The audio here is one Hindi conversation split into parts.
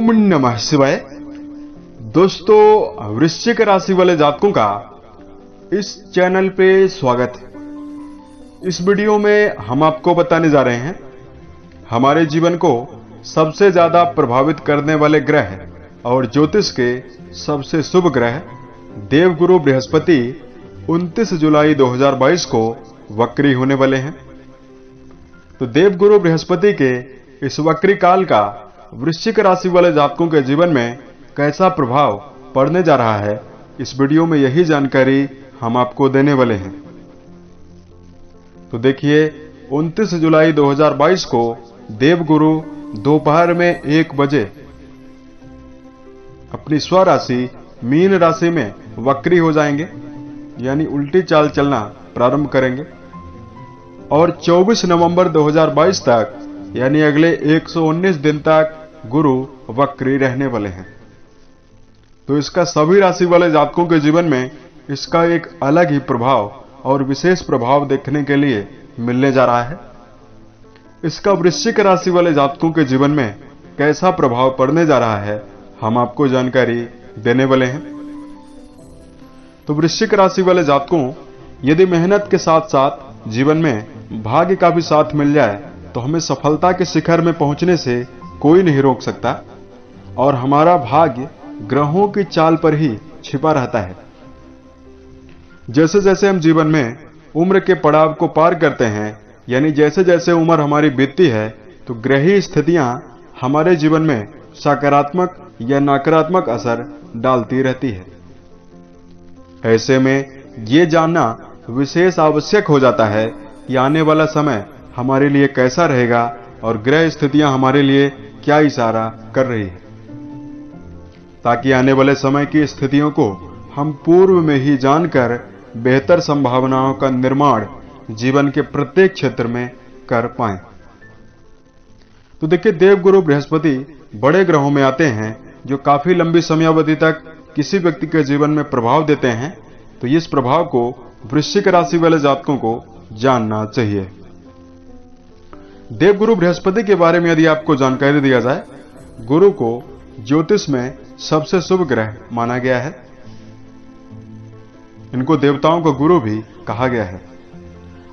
ओम नमः शिवाय। दोस्तों, वृश्चिक राशि वाले जातकों का इस चैनल पे स्वागत है। इस वीडियो में हम आपको बताने जा रहे हैं हमारे जीवन को सबसे ज्यादा प्रभावित करने वाले ग्रह और ज्योतिष के सबसे शुभ ग्रह देवगुरु बृहस्पति 29 जुलाई 2022 को वक्री होने वाले हैं। तो देवगुरु बृहस्पति के इस वक्री काल का वृश्चिक राशि वाले जातकों के जीवन में कैसा प्रभाव पड़ने जा रहा है, इस वीडियो में यही जानकारी हम आपको देने वाले हैं। तो देखिए, 29 जुलाई 2022 को देवगुरु दोपहर में 1 बजे अपनी स्वराशि मीन राशि में वक्री हो जाएंगे, यानी उल्टी चाल चलना प्रारंभ करेंगे और 24 नवंबर 2022 तक यानी अगले 119 दिन तक गुरु वक्री रहने वाले हैं। तो इसका सभी राशि वाले जातकों के जीवन में इसका एक अलग ही प्रभाव और विशेष प्रभाव देखने के लिए मिलने जा रहा है। इसका वृश्चिक राशि वाले जातकों के जीवन में कैसा प्रभाव पड़ने जा रहा है, हम आपको जानकारी देने वाले हैं। तो वृश्चिक राशि वाले जातकों, यदि मेहनत के साथ साथ जीवन में भाग्य का भी साथ मिल जाए तो हमें सफलता के शिखर में पहुंचने से कोई नहीं रोक सकता और हमारा भाग्य ग्रहों की चाल पर ही छिपा रहता है। जैसे जैसे हम जीवन में उम्र के पड़ाव को पार करते हैं, यानी जैसे जैसे उम्र हमारी बीतती है, तो ग्रही स्थितियां हमारे जीवन में सकारात्मक या नकारात्मक असर डालती रहती है। ऐसे में ये जानना विशेष आवश्यक हो जाता है कि आने वाला समय हमारे लिए कैसा रहेगा और ग्रह स्थितियां हमारे लिए क्या इशारा कर रही है, ताकि आने वाले समय की स्थितियों को हम पूर्व में ही जानकर बेहतर संभावनाओं का निर्माण जीवन के प्रत्येक क्षेत्र में कर पाएं। तो देखिए, देवगुरु बृहस्पति बड़े ग्रहों में आते हैं जो काफी लंबी समयावधि तक किसी व्यक्ति के जीवन में प्रभाव देते हैं। तो इस प्रभाव को वृश्चिक राशि वाले जातकों को जानना चाहिए। देवगुरु बृहस्पति के बारे में यदि आपको जानकारी दिया जाए, गुरु को ज्योतिष में सबसे शुभ ग्रह माना गया है। इनको देवताओं का गुरु भी कहा गया है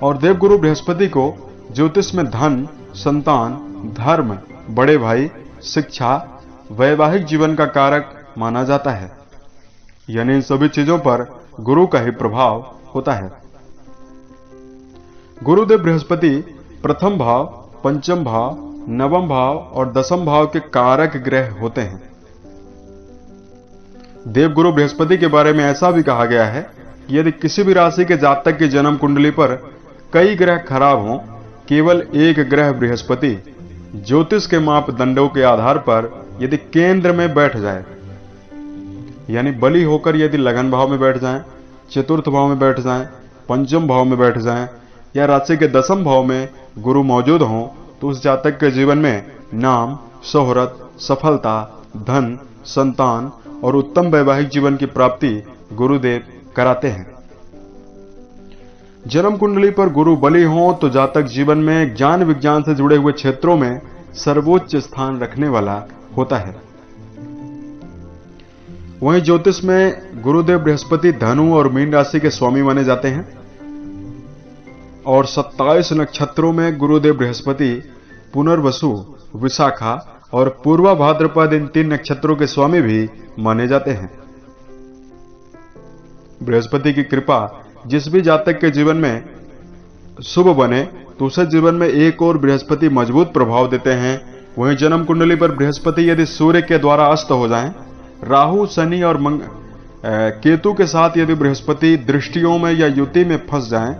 और देवगुरु बृहस्पति को ज्योतिष में धन, संतान, धर्म, बड़े भाई, शिक्षा, वैवाहिक जीवन का कारक माना जाता है। यानी इन सभी चीजों पर गुरु का ही प्रभाव होता है। गुरुदेव बृहस्पति प्रथम भाव, पंचम भाव, नवम भाव और दसम भाव के कारक ग्रह होते हैं। देवगुरु बृहस्पति के बारे में ऐसा भी कहा गया है कि यदि किसी भी राशि के जातक की जन्म कुंडली पर कई ग्रह खराब हों, केवल एक ग्रह बृहस्पति ज्योतिष के मापदंडों के आधार पर यदि केंद्र में बैठ जाए, यानी बली होकर यदि लगन भाव में बैठ जाएं, चतुर्थ भाव में बैठ जाएं, पंचम भाव में बैठ जाएं या राशि के दसम भाव में गुरु मौजूद हों, तो उस जातक के जीवन में नाम, शोहरत, सफलता, धन, संतान और उत्तम वैवाहिक जीवन की प्राप्ति गुरुदेव कराते हैं। जन्म कुंडली पर गुरु बली हो तो जातक जीवन में ज्ञान विज्ञान से जुड़े हुए क्षेत्रों में सर्वोच्च स्थान रखने वाला होता है। वहीं ज्योतिष में गुरुदेव बृहस्पति धनु और मीन राशि के स्वामी माने जाते हैं और 27 नक्षत्रों में गुरुदेव बृहस्पति पुनर्वसु, विशाखा और पूर्वा भाद्रपद इन 3 नक्षत्रों के स्वामी भी माने जाते हैं। बृहस्पति की कृपा जिस भी जातक के जीवन में शुभ बने तो उसे जीवन में एक और बृहस्पति मजबूत प्रभाव देते हैं। वहीं जन्म कुंडली पर बृहस्पति यदि सूर्य के द्वारा अस्त हो जाएं, राहु, शनि और केतु के साथ यदि बृहस्पति दृष्टियों में या युति में फंस जाएं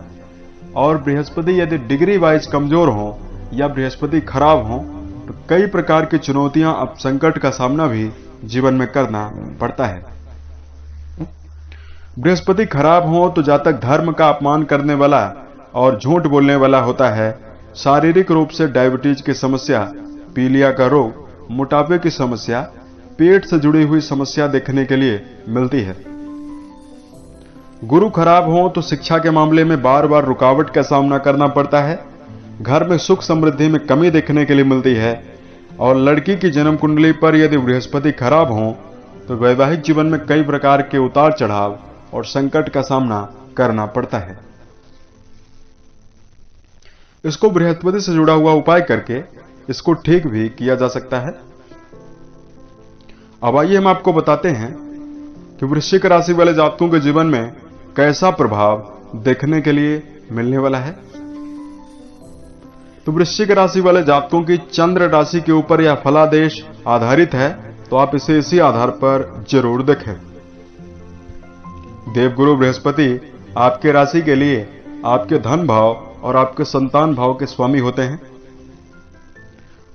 और बृहस्पति यदि डिग्री वाइज कमजोर हो या बृहस्पति खराब हो, तो कई प्रकार की चुनौतियां, अब संकट का सामना भी जीवन में करना पड़ता है। बृहस्पति खराब हो तो जातक धर्म का अपमान करने वाला और झूठ बोलने वाला होता है। शारीरिक रूप से डायबिटीज की समस्या, पीलिया का रोग, मोटापे की समस्या, पेट से जुड़ी हुई समस्या देखने के लिए मिलती है। गुरु खराब हो तो शिक्षा के मामले में बार बार रुकावट का सामना करना पड़ता है। घर में सुख समृद्धि में कमी देखने के लिए मिलती है और लड़की की जन्म कुंडली पर यदि बृहस्पति खराब हो तो वैवाहिक जीवन में कई प्रकार के उतार चढ़ाव और संकट का सामना करना पड़ता है। इसको बृहस्पति से जुड़ा हुआ उपाय करके इसको ठीक भी किया जा सकता है। अब आइए हम आपको बताते हैं कि वृश्चिक राशि वाले जातकों के जीवन में कैसा प्रभाव देखने के लिए मिलने वाला है। तो वृश्चिक राशि वाले जातकों की चंद्र राशि के ऊपर यह फलादेश आधारित है, तो आप इसे इसी आधार पर जरूर देखें। देवगुरु बृहस्पति आपके राशि के लिए आपके धन भाव और आपके संतान भाव के स्वामी होते हैं।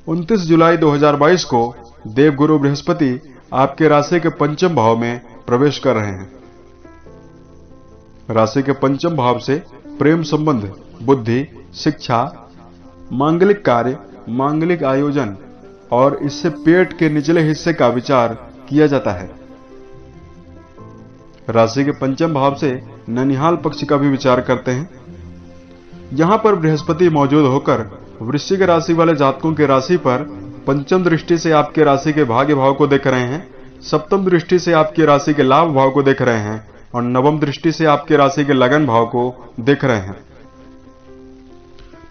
29 जुलाई 2022 को देवगुरु बृहस्पति आपके राशि के पंचम भाव में प्रवेश कर रहे हैं। राशि के पंचम भाव से प्रेम संबंध, बुद्धि, शिक्षा, मांगलिक कार्य, मांगलिक आयोजन और इससे पेट के निचले हिस्से का विचार किया जाता है। राशि के पंचम भाव से ननिहाल पक्ष का भी विचार करते हैं। यहां पर बृहस्पति मौजूद होकर वृश्चिक राशि वाले जातकों की राशि पर पंचम दृष्टि से आपके राशि के भाग्य भाव को देख रहे हैं, सप्तम दृष्टि से आपकी राशि के लाभ भाव को देख रहे हैं और नवम दृष्टि से आपके राशि के लगन भाव को देख रहे हैं।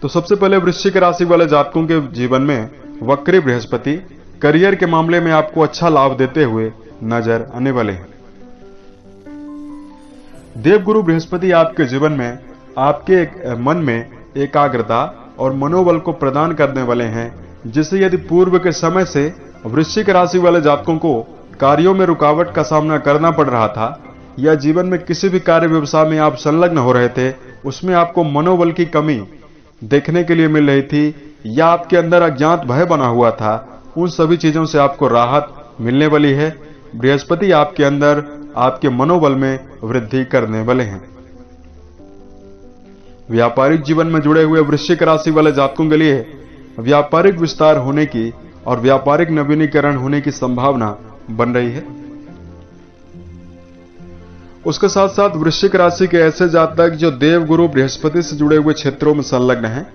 तो सबसे पहले वृश्चिक राशि वाले जातकों के जीवन में वक्री बृहस्पति करियर के मामले में आपको अच्छा लाभ देते हुए नजर आने वाले हैं। देवगुरु बृहस्पति आपके जीवन में आपके मन में एकाग्रता और मनोबल को प्रदान करने वाले हैं, जिससे यदि पूर्व के समय से वृश्चिक राशि वाले जातकों को कार्यों में रुकावट का सामना करना पड़ रहा था या जीवन में किसी भी कार्य व्यवसाय में आप संलग्न हो रहे थे, उसमें आपको मनोबल की कमी देखने के लिए मिल रही थी या आपके अंदर अज्ञात भय बना हुआ था, उन सभी चीजों से आपको राहत मिलने वाली है। बृहस्पति आपके अंदर आपके मनोबल में वृद्धि करने वाले हैं। व्यापारिक जीवन में जुड़े हुए वृश्चिक राशि वाले जातकों के लिए व्यापारिक विस्तार होने की और व्यापारिक नवीनीकरण होने की संभावना बन रही है। उसके साथ साथ वृश्चिक राशि के ऐसे जातक जो देवगुरु बृहस्पति से जुड़े हुए क्षेत्रों में संलग्न हैं,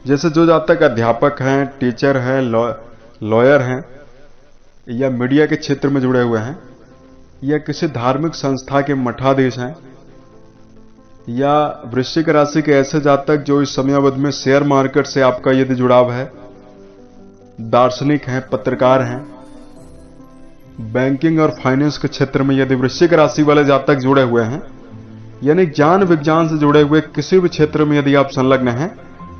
जैसे जो जातक अध्यापक हैं, टीचर हैं, लॉयर हैं या मीडिया के क्षेत्र में जुड़े हुए हैं या किसी धार्मिक संस्था के मठाधीश हैं, या वृश्चिक राशि के ऐसे जातक जो इस समयावधि में शेयर मार्केट से आपका यदि जुड़ाव है, दार्शनिक हैं, पत्रकार हैं, बैंकिंग और फाइनेंस के क्षेत्र में यदि वृश्चिक राशि वाले जातक जुड़े हुए हैं, यानी ज्ञान विज्ञान से जुड़े हुए किसी भी क्षेत्र में यदि आप संलग्न हैं,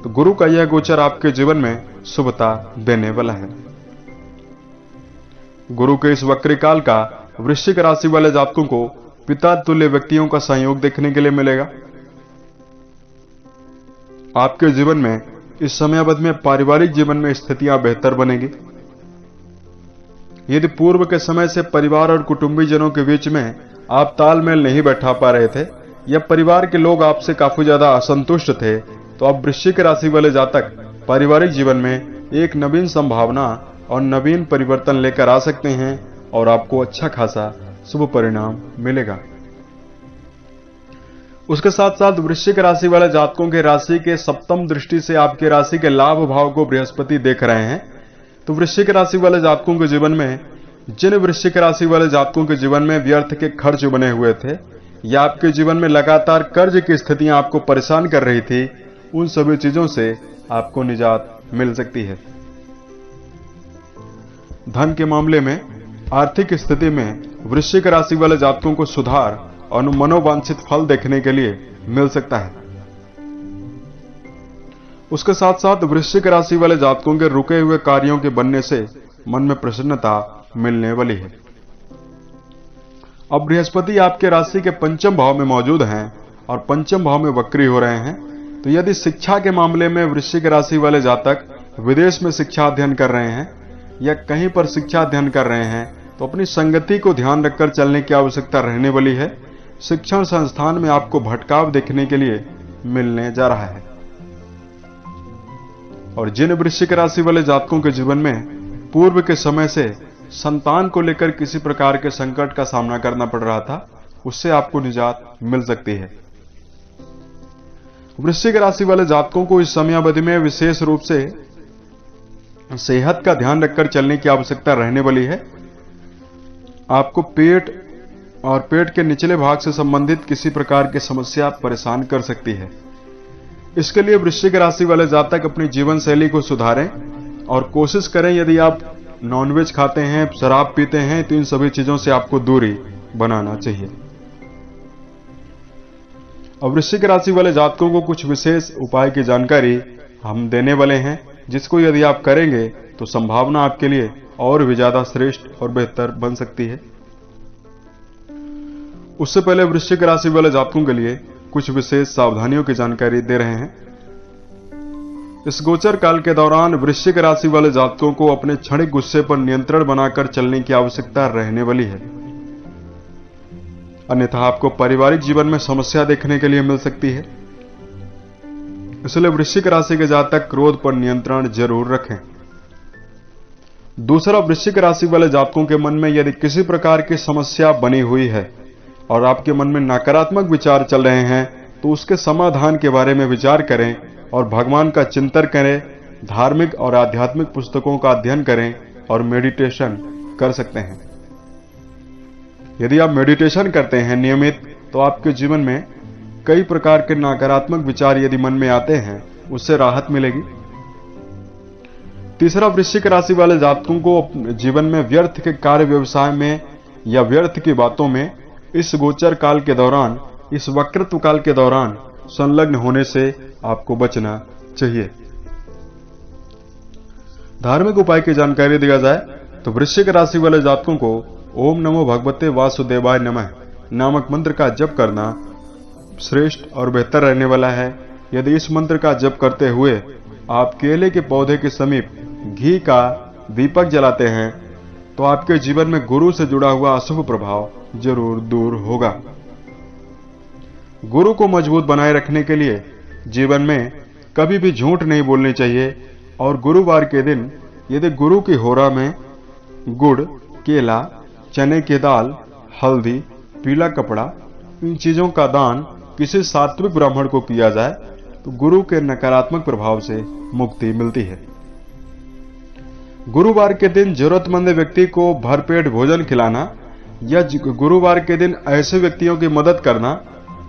तो गुरु का यह गोचर आपके जीवन में शुभता देने वाला है। गुरु के इस वक्री काल का वृश्चिक राशि वाले जातकों को पिता तुल्य व्यक्तियों का सहयोग देखने के लिए मिलेगा। आपके जीवन में इस समयावधि में पारिवारिक जीवन में स्थितियां बेहतर बनेगी। यदि पूर्व के समय से परिवार और कुटुंबीजनों के बीच में आप तालमेल नहीं बैठा पा रहे थे या परिवार के लोग आपसे काफी ज्यादा असंतुष्ट थे, तो अब वृश्चिक राशि वाले जातक पारिवारिक जीवन में एक नवीन संभावना और नवीन परिवर्तन लेकर आ सकते हैं और आपको अच्छा खासा शुभ परिणाम मिलेगा। उसके साथ साथ वृश्चिक राशि वाले जातकों के राशि के सप्तम दृष्टि से आपके राशि के लाभ भाव को बृहस्पति देख रहे हैं। तो वृश्चिक राशि वाले जातकों के जीवन में जिन वृश्चिक राशि वाले जातकों के जीवन में व्यर्थ के खर्च बने हुए थे या आपके जीवन में लगातार कर्ज की स्थितियां आपको परेशान कर रही थी, उन सभी चीजों से आपको निजात मिल सकती है। धन के मामले में आर्थिक स्थिति में वृश्चिक राशि वाले जातकों को सुधार और मनोवांछित फल देखने के लिए मिल सकता है। उसके साथ साथ वृश्चिक राशि वाले जातकों के रुके हुए कार्यों के बनने से मन में प्रसन्नता मिलने वाली है। अब बृहस्पति आपके राशि के पंचम भाव में मौजूद हैं और पंचम भाव में वक्री हो रहे हैं। तो यदि शिक्षा के मामले में वृश्चिक राशि वाले जातक विदेश में शिक्षा अध्ययन कर रहे हैं या कहीं पर शिक्षा अध्ययन कर रहे हैं, तो अपनी संगति को ध्यान रखकर चलने की आवश्यकता रहने वाली है। शिक्षण संस्थान में आपको भटकाव देखने के लिए मिलने जा रहा है। और जिन वृश्चिक राशि वाले जातकों के जीवन में पूर्व के समय से संतान को लेकर किसी प्रकार के संकट का सामना करना पड़ रहा था, उससे आपको निजात मिल सकती है। वृश्चिक राशि वाले जातकों को इस समयावधि में विशेष रूप से सेहत का ध्यान रखकर चलने की आवश्यकता रहने वाली है। आपको पेट और पेट के निचले भाग से संबंधित किसी प्रकार की समस्या परेशान कर सकती है। इसके लिए वृश्चिक राशि वाले जातक अपनी जीवन शैली को सुधारें और कोशिश करें, यदि आप नॉनवेज खाते हैं, शराब पीते हैं, तो इन सभी चीजों से आपको दूरी बनाना चाहिए। और वृश्चिक राशि वाले जातकों को कुछ विशेष उपाय की जानकारी हम देने वाले हैं, जिसको यदि आप करेंगे तो संभावना आपके लिए और भी ज्यादा श्रेष्ठ और बेहतर बन सकती है। उससे पहले वृश्चिक राशि वाले जातकों के लिए कुछ विशेष सावधानियों की जानकारी दे रहे हैं। इस गोचर काल के दौरान वृश्चिक राशि वाले जातकों को अपने क्षणिक गुस्से पर नियंत्रण बनाकर चलने की आवश्यकता रहने वाली है, अन्यथा आपको पारिवारिक जीवन में समस्या देखने के लिए मिल सकती है। इसलिए वृश्चिक राशि के जातक क्रोध पर नियंत्रण जरूर रखें। दूसरा, वृश्चिक राशि वाले जातकों के मन में यदि किसी प्रकार की समस्या बनी हुई है और आपके मन में नकारात्मक विचार चल रहे हैं, तो उसके समाधान के बारे में विचार करें और भगवान का चिंतन करें, धार्मिक और आध्यात्मिक पुस्तकों का अध्ययन करें और मेडिटेशन कर सकते हैं। यदि आप मेडिटेशन करते हैं नियमित, तो आपके जीवन में कई प्रकार के नकारात्मक विचार यदि मन में आते हैं, उससे राहत मिलेगी। तीसरा, वृश्चिक राशि वाले जातकों को जीवन में व्यर्थ के कार्य व्यवसाय में या व्यर्थ की बातों में इस गोचर काल के दौरान, इस वक्रत्व काल के दौरान संलग्न होने से आपको बचना चाहिए। धार्मिक उपाय की जानकारी दिया जाए तो वृश्चिक राशि वाले जातकों को ओम नमो भगवते वासुदेवाय नमः नामक मंत्र का जप करना श्रेष्ठ और बेहतर रहने वाला है। यदि इस मंत्र का जप करते हुए आप केले के पौधे के समीप घी का दीपक जलाते हैं, तो आपके जीवन में गुरु से जुड़ा हुआ अशुभ प्रभाव जरूर दूर होगा। गुरु को मजबूत बनाए रखने के लिए जीवन में कभी भी झूठ नहीं बोलनी चाहिए और गुरुवार के दिन यदि गुरु की होरा में गुड़, केला, चने की दाल, हल्दी, पीला कपड़ा, इन चीजों का दान किसी सात्विक ब्राह्मण को किया जाए तो गुरु के नकारात्मक प्रभाव से मुक्ति मिलती है। गुरुवार के दिन जरूरतमंद व्यक्ति को भरपेट भोजन खिलाना या गुरुवार के दिन ऐसे व्यक्तियों की मदद करना,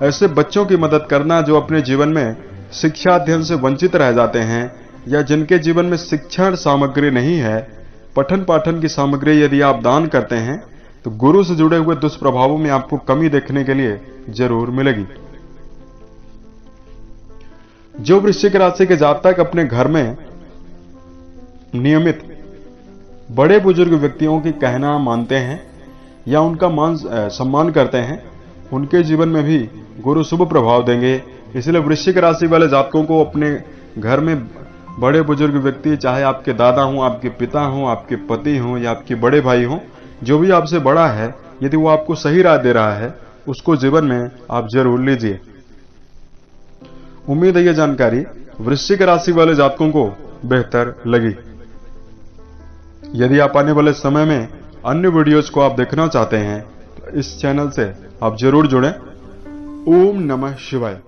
ऐसे बच्चों की मदद करना जो अपने जीवन में शिक्षा अध्ययन से वंचित रह जाते हैं या जिनके जीवन में शिक्षण सामग्री नहीं है, पठन पाठन की सामग्री यदि आप दान करते हैं, तो गुरु से जुड़े हुए दुष्प्रभावों में आपको कमी देखने के लिए जरूर मिलेगी। जो वृश्चिक राशि के जातक अपने घर में नियमित बड़े बुजुर्ग व्यक्तियों की कहना मानते हैं या उनका सम्मान करते हैं, उनके जीवन में भी गुरु शुभ प्रभाव देंगे। इसलिए वृश्चिक राशि वाले जातकों को अपने घर में बड़े बुजुर्ग व्यक्ति, चाहे आपके दादा हों, आपके पिता हों, आपके पति हों या आपके बड़े भाई हों, जो भी आपसे बड़ा है, यदि वो आपको सही राय दे रहा है, उसको जीवन में आप जरूर लीजिए। उम्मीद है यह जानकारी वृश्चिक राशि वाले जातकों को बेहतर लगी। यदि आप आने वाले समय में अन्य वीडियोज को आप देखना चाहते हैं तो इस चैनल से आप जरूर जुड़ें। ओम नमः शिवाय।